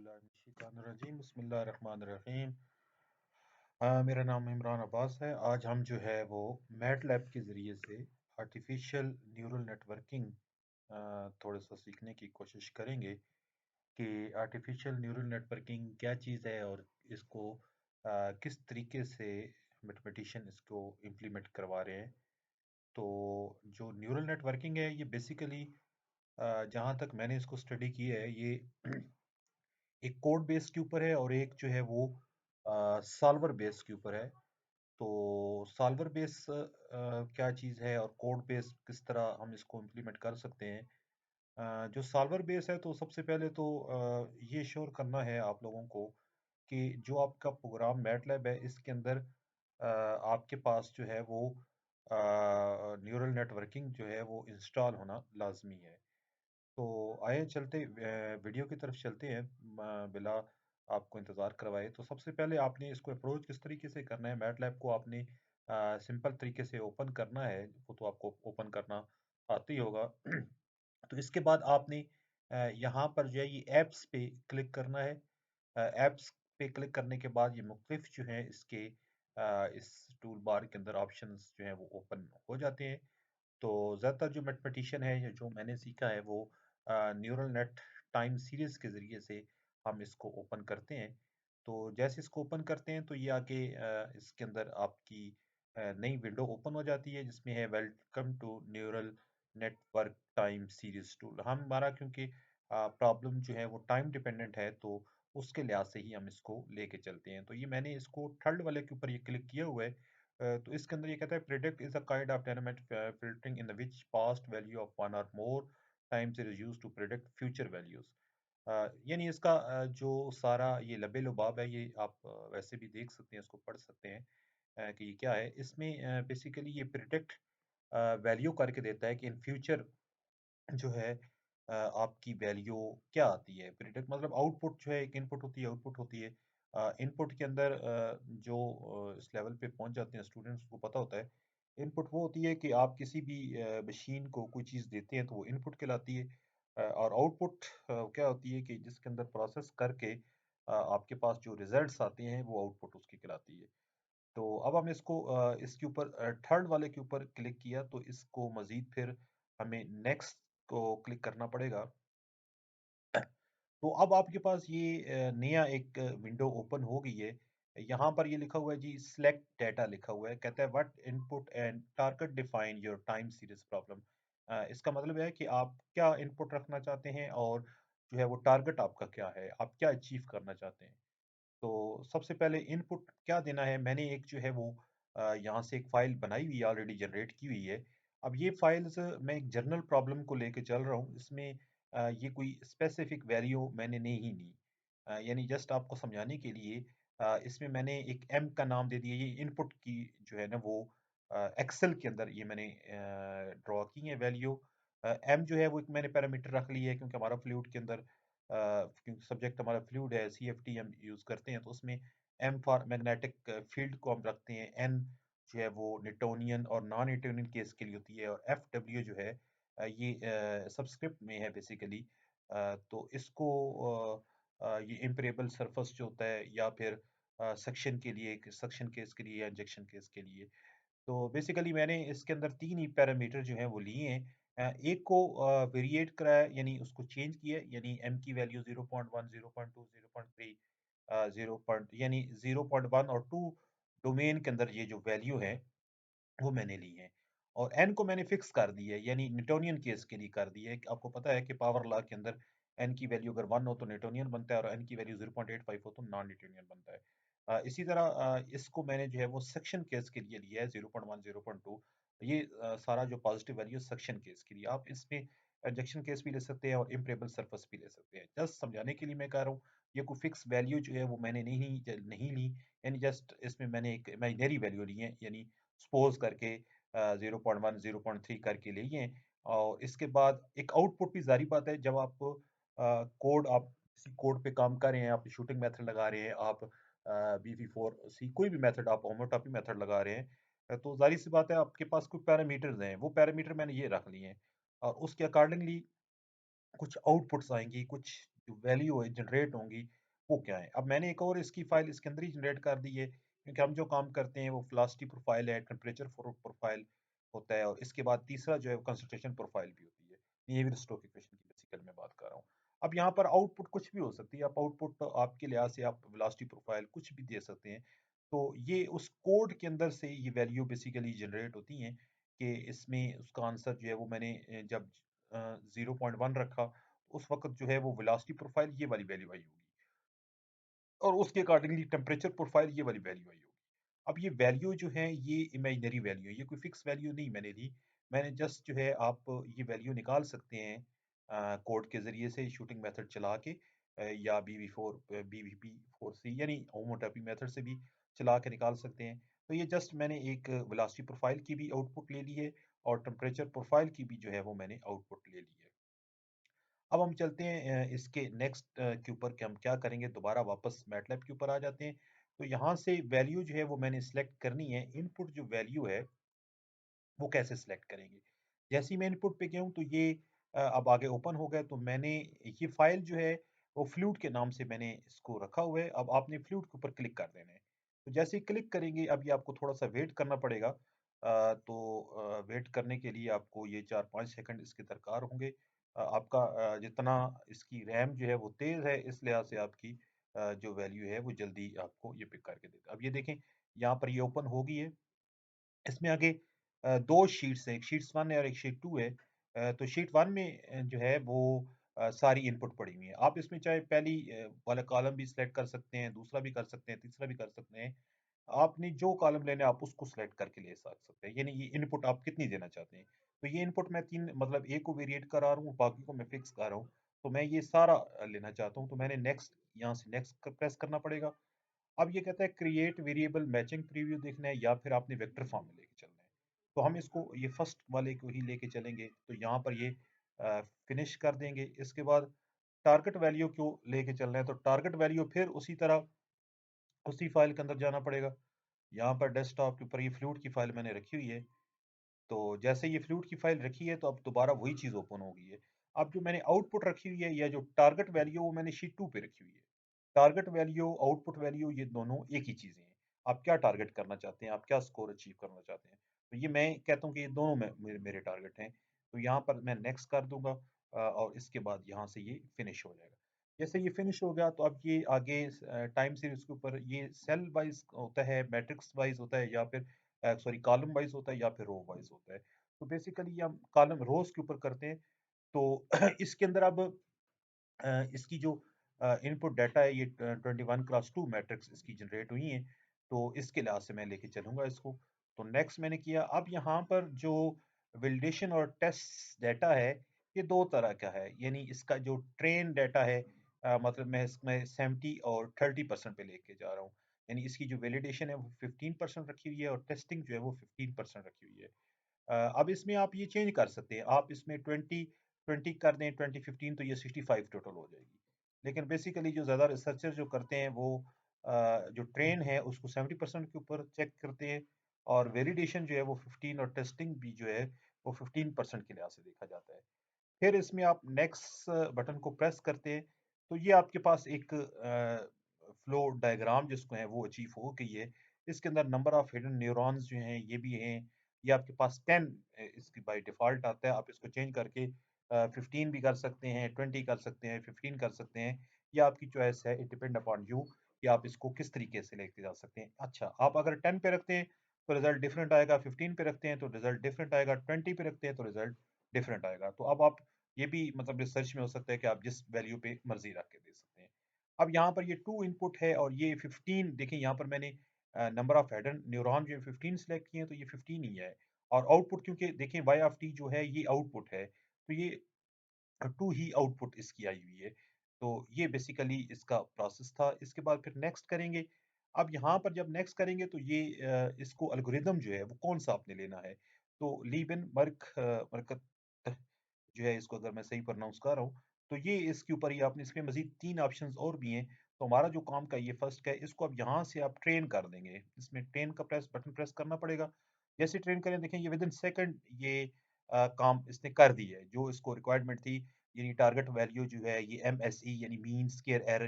बिस्मिल्लाहिर्रहमानिर्रहीम बिस्मिल्लाहिर्रहमानिर्रहीम। मेरा नाम इमरान अब्बास है। आज हम जो है वो मैटलैब के ज़रिए से आर्टिफिशियल न्यूरल नेटवर्किंग थोड़ा सा सीखने की कोशिश करेंगे कि आर्टिफिशियल न्यूरल नेटवर्किंग क्या चीज़ है और इसको किस तरीके से मैथमेटिशियन इसको इम्प्लीमेंट करवा रहे हैं। तो जो न्यूरल नेटवर्किंग है ये बेसिकली जहाँ तक मैंने इसको स्टडी की है ये एक कोड बेस के ऊपर है और एक जो है वो सॉल्वर बेस के ऊपर है। तो सॉल्वर बेस क्या चीज़ है और कोड बेस किस तरह हम इसको इम्प्लीमेंट कर सकते हैं। जो सॉल्वर बेस है तो सबसे पहले तो ये श्योर करना है आप लोगों को कि जो आपका प्रोग्राम मैटलैब है इसके अंदर आपके पास जो है वो न्यूरल नेटवर्किंग जो है वो इंस्टॉल होना लाजमी है। तो आइए चलते वीडियो की तरफ चलते हैं बिला आपको इंतज़ार करवाए। तो सबसे पहले आपने इसको अप्रोच किस तरीके से करना है, मैटलैब को आपने सिंपल तरीके से ओपन करना है, वो तो आपको ओपन करना आता ही होगा। तो इसके बाद आपने यहाँ पर जो है ये ऐप्स पे क्लिक करना है। ऐप्स पे क्लिक करने के बाद ये मुख्तलिफ जो है इसके इस टूल बार के अंदर ऑप्शंस जो हैं वो ओपन हो जाते हैं। तो ज़्यादातर जो मैथमेटिशियन है या जो मैंने सीखा है वो न्यूरल नेट टाइम सीरीज़ के ज़रिए से हम इसको ओपन करते हैं। तो जैसे इसको ओपन करते हैं तो ये आगे इसके अंदर आपकी नई विंडो ओपन हो जाती है जिसमें है welcome to neural network time series tool. हमारा क्योंकि प्रॉब्लम जो है वो टाइम डिपेंडेंट है तो उसके लिहाज से ही हम इसको लेके चलते हैं। तो ये मैंने इसको थर्ड वाले के ऊपर ये क्लिक किया हुआ है। तो इसके अंदर ये कहता है predict is a kind of dynamic filtering in the which past value of one और more times is used to predict future values. यानी इसका जो सारा ये लबे लुबाब है ये आप वैसे भी देख सकते हैं, इसको पढ़ सकते हैं कि ये क्या है। इसमें बेसिकली ये प्रिडिक्ट वैल्यू करके देता है कि इन फ्यूचर जो है आपकी वैल्यू क्या आती है। प्रिडिक्ट मतलब आउटपुट जो है, एक इनपुट होती है आउटपुट होती है। इनपुट के अंदर जो इस लेवल पे पहुंच जाते हैं स्टूडेंट्स को पता होता है। इनपुट वो होती है कि आप किसी भी मशीन को कोई चीज़ देते हैं तो वो इनपुट कहलाती है। और आउटपुट क्या होती है कि जिसके अंदर प्रोसेस करके आपके पास जो रिजल्ट्स आते हैं वो आउटपुट उसकी कहलाती है। तो अब हम इसको इसके ऊपर थर्ड वाले के ऊपर क्लिक किया तो इसको मज़ीद फिर हमें नेक्स्ट को क्लिक करना पड़ेगा। तो अब आपके पास ये नया एक विंडो ओपन हो गई है। यहाँ पर ये लिखा हुआ है जी सिलेक्ट डेटा लिखा हुआ है। कहता है what input and target define your time series problem. इसका मतलब है कि आप क्या इनपुट रखना चाहते हैं और जो है वो टारगेट आपका क्या है, आप क्या अचीव करना चाहते हैं। तो सबसे पहले इनपुट क्या देना है, मैंने एक जो है वो यहाँ से एक फ़ाइल बनाई हुई है, ऑलरेडी जनरेट की हुई है। अब ये फ़ाइल्स मैं एक जनरल प्रॉब्लम को लेके चल रहा हूँ। इसमें ये कोई स्पेसिफ़िक वैल्यू मैंने नहीं ली। यानी जस्ट आपको समझाने के लिए इसमें मैंने एक एम का नाम दे दिया। ये इनपुट की जो है ना वो एक्सेल के अंदर ये मैंने ड्रॉ की है वैल्यू। एम जो है वो एक मैंने पैरामीटर रख लिया है क्योंकि हमारा फ्लूइड के अंदर क्योंकि सब्जेक्ट हमारा फ्लूइड है, सीएफटी हम यूज़ करते हैं तो उसमें एम फॉर मैग्नेटिक फील्ड को हम रखते हैं। एन जो है वो न्यूटोनियन और नॉन न्यूटोनियन केस के लिए होती है और एफ डब्ल्यू जो है ये सबस्क्रिप्ट में है बेसिकली। तो इसको ये इम्पेरेबल सरफेस जो होता है या फिर सक्शन के लिए, सक्शन केस के लिए या इंजेक्शन केस के लिए। तो बेसिकली मैंने इसके अंदर 3 ही पैरामीटर जो हैं वो लिए हैं। एक को वेरिएट कराया यानी उसको चेंज किया यानी m की वैल्यू 0.1, 0.2, 0.3 0 पॉइंट यानी 0.1 और 2 डोमेन के अंदर ये जो वैल्यू है वो मैंने ली है। और n को मैंने फिक्स कर दी है यानी न्यूटोनियन केस के लिए कर दी है। आपको पता है कि पावर लॉ के अंदर n की वैल्यू अगर 1 हो तो न्यूटोनियन बनता है और n की वैल्यू 0.85 हो तो नॉन न्यूटोनियन बनता है। इसी तरह इसको मैंने जो है वो सेक्शन केस के लिए लिया है 0.1 0.2। ये सारा जो पॉजिटिव वैल्यू सेक्शन केस के लिए, आप इसमें इंजेक्शन केस भी ले सकते हैं और इम्परेबल सरफेस भी ले सकते हैं। जस्ट समझाने के लिए मैं कह रहा हूँ ये कोई फिक्स वैल्यू जो है वो मैंने नहीं ली। यानी जस्ट इसमें मैंने एक इमेजिनरी वैल्यू ली है यानी सपोज करके 0.1 0.3 करके लिए हैं। और इसके बाद एक आउटपुट भी ज़ाहिर बात है जब आप कोड आप किसी कोड पे काम कर रहे हैं, आप शूटिंग मेथड लगा रहे हैं, आप BV4 सी कोई भी मेथड आप होमोटॉपी मेथड लगा रहे हैं। तो ज़ाहिर सी बात है आपके पास कोई पैरामीटर्स हैं, वो पैरामीटर मैंने ये रख लिए हैं और उसके अकॉर्डिंगली कुछ आउटपुट्स आएँगी, कुछ जो वैल्यू जनरेट होंगी वो क्या है। अब मैंने एक और इसकी फाइल इसके अंदर ही जनरेट कर दी है, क्योंकि हम जो काम करते हैं वो वेलोसिटी प्रोफाइल है, टेम्परेचर प्रोफाइल होता है, और इसके बाद तीसरा जो है कंसंट्रेशन प्रोफाइल भी होती है। नेवियर स्टोक्स इक्वेशन की बेसिकली मैं बात कर रहा हूँ। अब यहाँ पर आउटपुट कुछ भी हो सकती है, आप आउटपुट आपके लिहाज से आप वेलोसिटी प्रोफाइल कुछ भी दे सकते हैं। तो ये उस कोड के अंदर से ये वैल्यू बेसिकली जनरेट होती हैं, कि इसमें उसका आंसर जो है वो मैंने जब 0.1 रखा, उस वक़्त जो है वो वेलोसिटी प्रोफाइल ये वाली वैल्यू आई होगी, और उसके अकॉर्डिंगली टेम्परेचर प्रोफाइल ये वाली वैल्यू आई होगी। अब ये वैल्यू जो है ये इमेजिनरी वैल्यू है, ये कोई फिक्स वैल्यू नहीं मैंने ली। मैंने जस्ट जो है आप ये वैल्यू निकाल सकते हैं कोड के ज़रिए से शूटिंग मेथड चला के, या BVP4C यानी होमोटोपी मेथड से भी चला के निकाल सकते हैं। तो ये जस्ट मैंने एक वेलोसिटी प्रोफाइल की भी आउटपुट ले ली है, और टेम्परेचर प्रोफाइल की भी जो है वो मैंने आउटपुट ले ली है। अब हम चलते हैं इसके नेक्स्ट के ऊपर कि हम क्या करेंगे, दोबारा वापस मैटलैब के ऊपर आ जाते हैं। तो यहाँ से वैल्यू जो है वो मैंने सिलेक्ट करनी है, इनपुट जो वैल्यू है वो कैसे सिलेक्ट करेंगे। जैसे ही मैं इनपुट पे गया हूँ तो ये अब आगे ओपन हो गया, तो मैंने ये फाइल जो है वो फ्लूट के नाम से मैंने इसको रखा हुआ है। अब आपने फ्लूट के ऊपर क्लिक कर देना है। तो जैसे ही क्लिक करेंगे, अब ये आपको थोड़ा सा वेट करना पड़ेगा। तो वेट करने के लिए आपको ये 4-5 सेकंड इसके दरकार होंगे। आपका जितना इसकी रैम जो है वो तेज़ है, इस लिहाज से आपकी जो वैल्यू है वो जल्दी आपको ये पिक करके देगा। अब ये देखें, यहाँ पर ये ओपन हो गई है। इसमें आगे 2 शीट्स हैं, एक शीट्स 1 है और एक शीट 2 है। तो शीट 1 में जो है वो सारी इनपुट पड़ी हुई है। आप इसमें चाहे पहली वाला कॉलम भी सिलेक्ट कर सकते हैं, दूसरा भी कर सकते हैं, तीसरा भी कर सकते हैं। आपने जो कॉलम लेना है आप उसको सिलेक्ट करके ले सकते हैं। यानी ये इनपुट आप कितनी देना चाहते हैं। तो ये इनपुट मैं 3 मतलब एक को वेरिएट करा रहा हूँ, बाकी को मैं फिक्स कर रहा हूँ। तो मैं ये सारा लेना चाहता हूँ, तो मैंने नेक्स्ट यहाँ से नेक्स्ट प्रेस करना पड़ेगा। अब ये कहता है क्रिएट वेरिएबल मैचिंग प्रीव्यू देखना है या फिर आपने वेक्टर फॉर्म में लेके चलना है। तो हम इसको ये फर्स्ट वाले को ही लेके चलेंगे, तो यहाँ पर ये फिनिश कर देंगे। इसके बाद टारगेट वैल्यू क्यों लेके चलना है, तो टारगेट वैल्यू फिर उसी तरह उसी फाइल के अंदर जाना पड़ेगा। यहाँ पर डेस्कटॉप के ऊपर ये फ्लूट की फाइल मैंने रखी हुई है। तो जैसे ये फ्लूट की फाइल रखी है, तो अब दोबारा वही चीज़ ओपन हो गई है। अब जो मैंने आउटपुट रखी हुई है या जो टारगेट वैल्यू वो मैंने शीट 2 पे रखी हुई है। टारगेट वैल्यू, आउटपुट वैल्यू ये दोनों एक ही चीज़ें हैं। आप क्या टारगेट करना चाहते हैं, आप क्या स्कोर अचीव करना चाहते हैं। तो ये मैं कहता हूँ कि ये दोनों मेरे टारगेट हैं। तो यहाँ पर मैं नेक्स्ट कर दूंगा, और इसके बाद यहाँ से ये फिनिश हो जाएगा। जैसे ये फिनिश हो गया, तो अब ये आगे टाइम सीरीज के ऊपर ये सेल वाइज होता है, मैट्रिक्स वाइज होता है, या फिर सॉरी कॉलम वाइज होता है, या फिर रो वाइज होता है। तो बेसिकली हम कॉलम रोज के ऊपर करते हैं। तो इसके अंदर अब इसकी जो इनपुट डाटा है ये 21 क्लास 2 मैट्रिक्स इसकी जनरेट हुई हैं। तो इसके लिहाज से मैं लेके चलूंगा इसको। तो नेक्स्ट मैंने किया। अब यहाँ पर जो वैलिडेशन और टेस्ट डाटा है, ये दो तरह का है। यानी इसका जो ट्रेन डाटा है, मतलब मैं इसमें 70 और 30% पे लेके जा रहा हूँ। यानी इसकी जो वैलिडेशन है वो 15% रखी हुई है, और टेस्टिंग जो है वो 15% रखी हुई है। अब इसमें आप ये चेंज कर सकते हैं। आप इसमें 20 कर दें, 20-15, तो ये 65 टोटल हो जाएगी। लेकिन बेसिकली जो ज़्यादा रिसर्चर जो करते हैं वो जो ट्रेन है उसको 70% के ऊपर चेक करते हैं, और वैलिडेशन जो है वो 15, और टेस्टिंग भी जो है वो 15% के लिहाज से देखा जाता है। फिर इसमें आप नेक्स्ट बटन को प्रेस करते हैं, तो ये आपके पास एक फ्लो डायग्राम जिसको है वो अचीव हो गई है। इसके अंदर नंबर ऑफ हिडन न्यूरॉन्स जो हैं ये भी हैं। ये आपके पास 10 इसकी बाय डिफ़ॉल्ट आता है। आप इसको चेंज करके 15 भी कर सकते हैं, 20 कर सकते हैं, 15 कर सकते हैं। ये आपकी चॉइस है, इट डिपेंड अपॉन यू कि आप इसको किस तरीके से लेके जा सकते हैं। अच्छा, आप अगर 10 पे रखते हैं तो रिज़ल्ट डिफरेंट आएगा, 15 पे रखते हैं तो रिज़ल्ट डिफरेंट आएगा, 20 पे रखते हैं तो रिज़ल्ट डिफरेंट आएगा। तो अब आप ये भी मतलब रिसर्च में हो सकता है कि आप जिस वैल्यू पे मर्ज़ी रख के दे सकते हैं। अब यहाँ पर ये 2 इनपुट है और ये 15 देखिए, यहाँ पर मैंने नंबर ऑफ हेडन न्यूरॉन जो है 15 सेलेक्ट किए हैं, तो ये 15 ही है। और आउटपुट क्योंकि देखिए y ऑफ t जो है ये आउटपुट है, तो ये 2 ही आउटपुट इसकी आई हुई है। तो ये बेसिकली इसका प्रोसेस था। इसके बाद फिर नेक्स्ट करेंगे। अब यहाँ पर जब नेक्स्ट करेंगे तो ये इसको एल्गोरिदम जो है वो कौन-सा आपने लेना है। तो मरकत जो है, इसको अगर मैं सही प्रोनाउंस कर रहा हूँ, तो ये इसके ऊपर ही आपने इसमें मज़ीद 3 ऑप्शंस और भी हैं। तो हमारा जो काम का ये फर्स्ट का है, इसको अब यहाँ से आप ट्रेन कर देंगे। इसमें ट्रेन का बटन प्रेस करना पड़ेगा। जैसे ट्रेन करें, देखें ये विदिन सेकंड ये काम इसने कर दी है, जो इसको रिक्वायरमेंट थी। यानी टारगेट वैल्यू जो है ये एमएसई यानी मीन स्क्वेयर एरर